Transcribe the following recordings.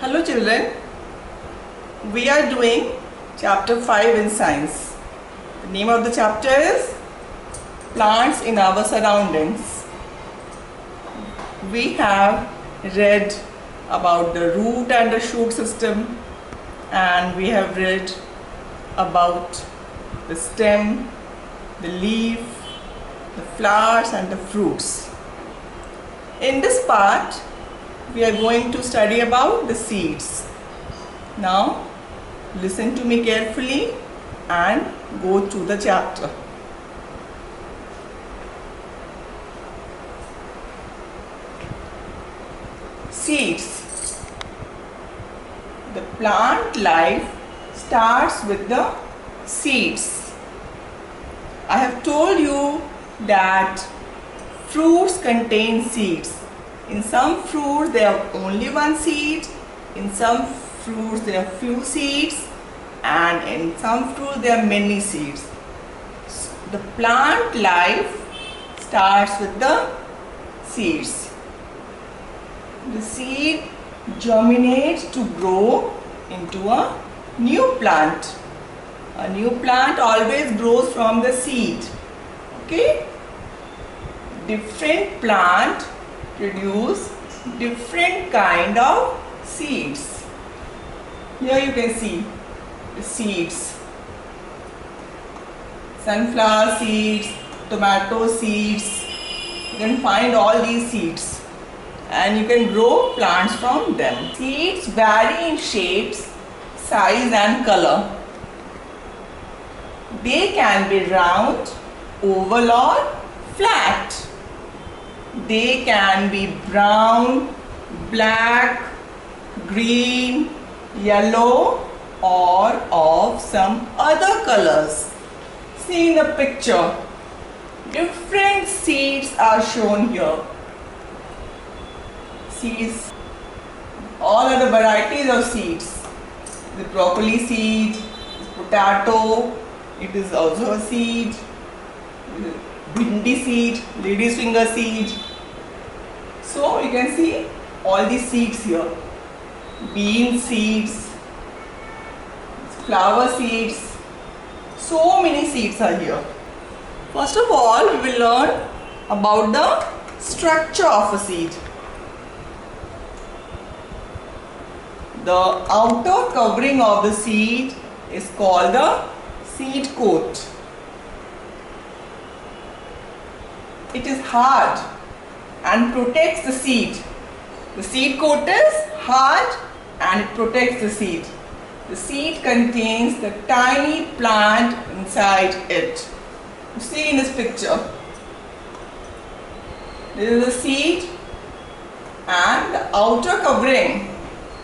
Hello children, we are doing chapter 5 in science. The name of the chapter is Plants in Our Surroundings. We have read about the root and the shoot system, and we have read about the stem, the leaf, the flowers and the fruits. In this part, we are going to study about the seeds. Now, listen to me carefully and go through the chapter. Seeds. The plant life starts with the seeds. I have told you that fruits contain seeds. In some fruits there are only one seed, in some fruits there are few seeds, and in some fruits there are many seeds. The plant life starts with the seeds. The seed germinates to grow into a new plant. A new plant always grows from the seed. Okay? Different plant produce different kind of seeds. Here you can see the seeds. Sunflower seeds, tomato seeds. You can find all these seeds and you can grow plants from them. Seeds vary in shapes, size and color. They can be round, oval or flat. They can be brown, black, green, yellow or of some other colors. See in the picture, different seeds are shown here. Seeds, all are the varieties of seeds. The broccoli seed, potato, it is also a seed. Bhindi seed, lady's finger seed. So you can see all these seeds here. Bean seeds, flower seeds. So many seeds are here. First of all, we will learn about the structure of a seed. The outer covering of the seed is called the seed coat. It is hard and protects the seed. The seed coat is hard and it protects the seed. The seed contains the tiny plant inside it. You see in this picture. This is the seed and the outer covering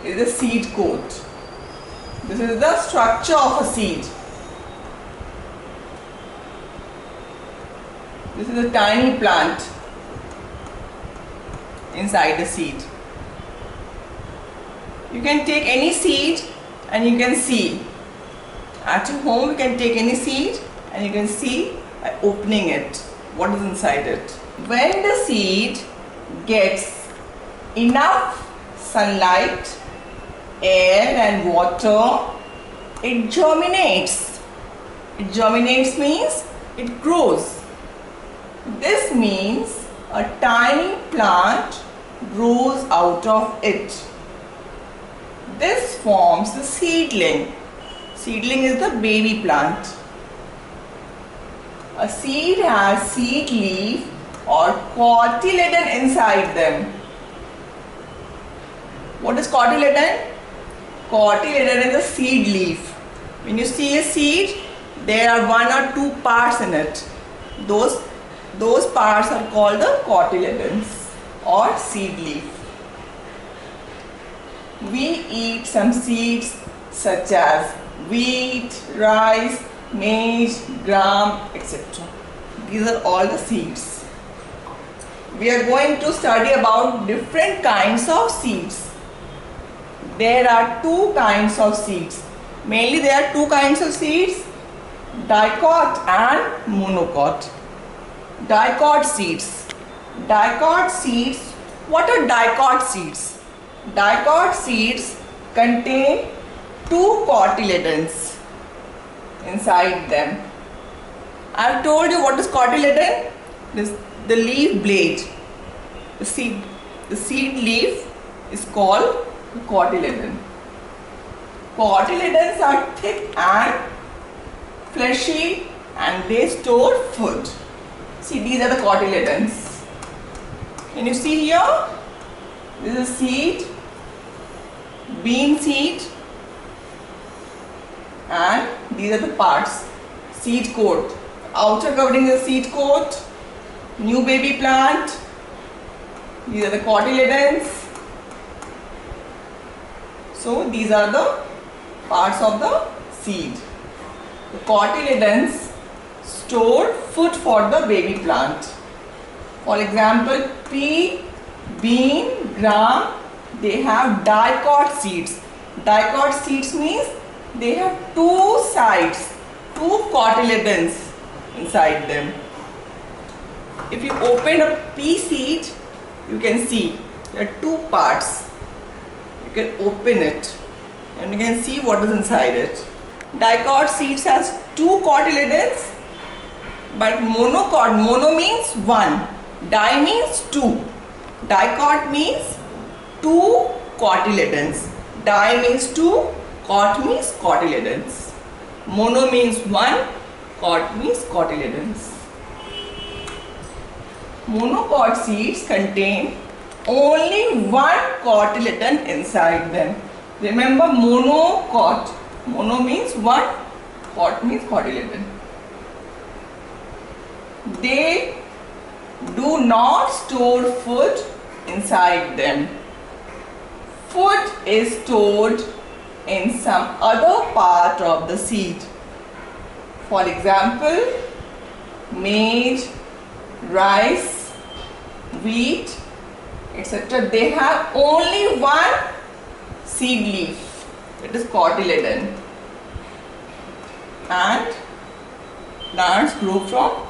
is the seed coat. This is the structure of a seed. This is a tiny plant inside the seed. You can take any seed and you can see. At your home you can take any seed and you can see by opening it what is inside it. When the seed gets enough sunlight, air and water, it germinates. It germinates means it grows. This means a tiny plant grows out of it. This forms the seedling. Seedling is the baby plant. A seed has seed leaf or cotyledon inside them. What is cotyledon? Cotyledon is a seed leaf. When you see a seed, there are one or two parts in it. Those parts are called the cotyledons or seed leaf. We eat some seeds such as wheat, rice, maize, gram, etc. These are all the seeds. We are going to study about different kinds of seeds. There are two kinds of seeds. Mainly there are two kinds of seeds, dicot and monocot. Dicot seeds. Dicot seeds. What are dicot seeds? Dicot seeds contain two cotyledons inside them. I have told you what is cotyledon. This the leaf blade. The seed leaf is called cotyledon. Cotyledons are thick and fleshy and they store food. See, these are the cotyledons. Can you see here? This is seed, bean seed, and these are the parts. Seed coat. Outer covering is seed coat. New baby plant. These are the cotyledons. So these are the parts of the seed. The cotyledons store food for the baby plant. For example, pea, bean, gram, they have dicot seeds. Dicot seeds means they have two sides, two cotyledons inside them. If you open a pea seed, you can see there are two parts. You can open it and you can see what is inside it. Dicot seeds has two cotyledons, but monocot, mono means one, di means two. Dicot means two cotyledons. Di means two, cot means cotyledons. Mono means one, cot means cotyledons. Monocot seeds contain only one cotyledon inside them. Remember, monocot. Mono means one, cot means cotyledon. They do not store food inside them. Food is stored in some other part of the seed. For example, maize, rice, wheat, etc. They have only one seed leaf, it is cotyledon, and plants grow from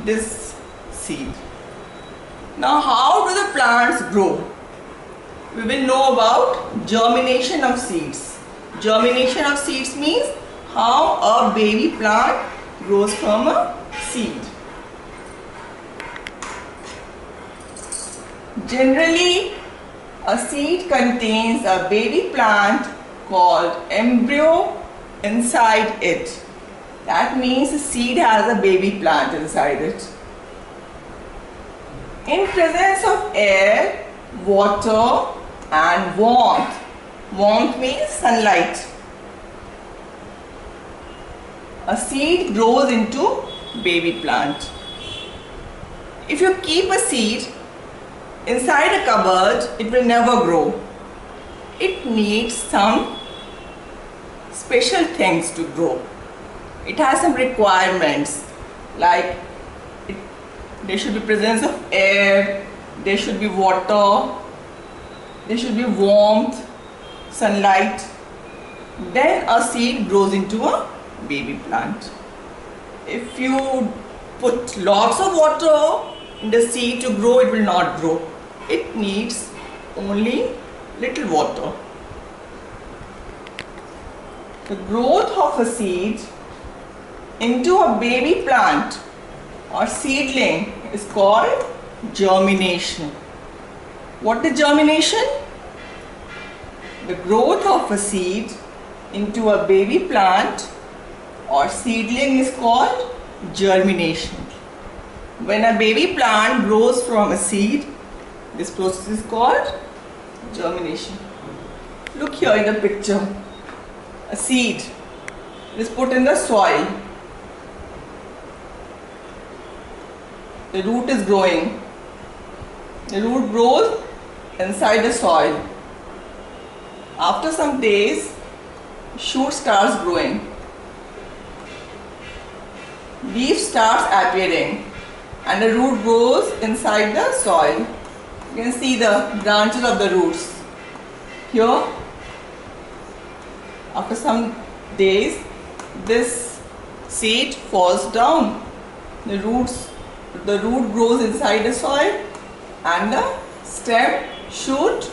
this seed. Now, how do the plants grow? We will know about germination of seeds. Germination of seeds means how a baby plant grows from a seed. Generally, a seed contains a baby plant called embryo inside it. That means the seed has a baby plant inside it. In presence of air, water and warmth. Warmth means sunlight. A seed grows into baby plant. If you keep a seed inside a cupboard, it will never grow. It needs some special things to grow. It has some requirements, like there should be presence of air, there should be water, there should be warmth, sunlight. Then a seed grows into a baby plant. If you put lots of water in the seed to grow, it will not grow. It needs only little water. The growth of a seed into a baby plant or seedling is called germination. What is germination? The growth of a seed into a baby plant or seedling is called germination. When a baby plant grows from a seed, this process is called germination. Look here in the picture. A seed is put in the soil. The root is growing. The root grows inside the soil. After some days, shoot starts growing. Leaf starts appearing and the root grows inside the soil. You can see the branches of the roots. Here, after some days, this seed falls down. The root grows inside the soil and the stem shoot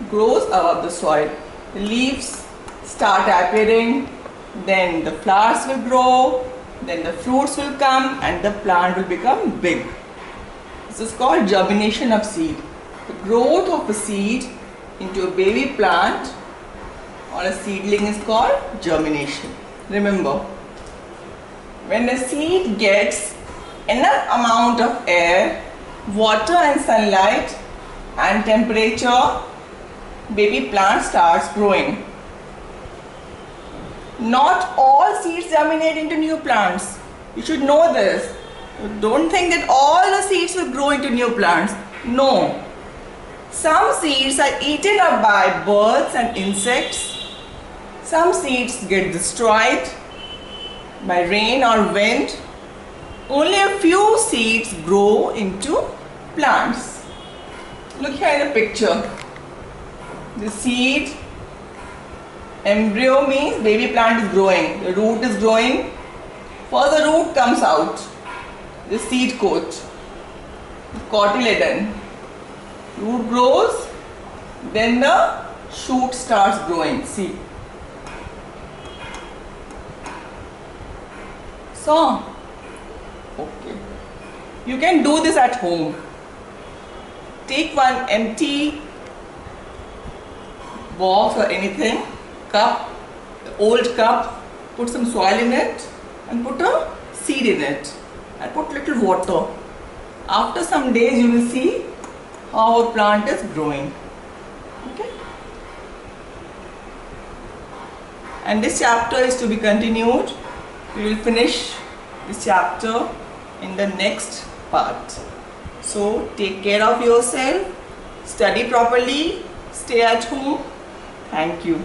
grows above the soil. the leaves start appearing, then the flowers will grow, then the fruits will come and the plant will become big. This is called germination of seed. The growth of a seed into a baby plant or a seedling is called germination. Remember, when a seed gets enough amount of air, water and sunlight and temperature, baby plant starts growing. Not all seeds germinate into new plants. You should know this. Don't think that all the seeds will grow into new plants. No. Some seeds are eaten up by birds and insects. Some seeds get destroyed by rain or wind. Only a few seeds grow into plants. Look here in the picture. The seed embryo means baby plant is growing. The root is growing. First the root comes out. The seed coat. The cotyledon. Root grows. Then the shoot starts growing. See. So, okay. You can do this at home. Take one empty box or anything, cup, the old cup, put some soil in it and put a seed in it and put little water. After some days you will see how a plant is growing. Okay? And this chapter is to be continued. We will finish this chapter in the next part. So take care of yourself, study properly, stay at home. Thank you.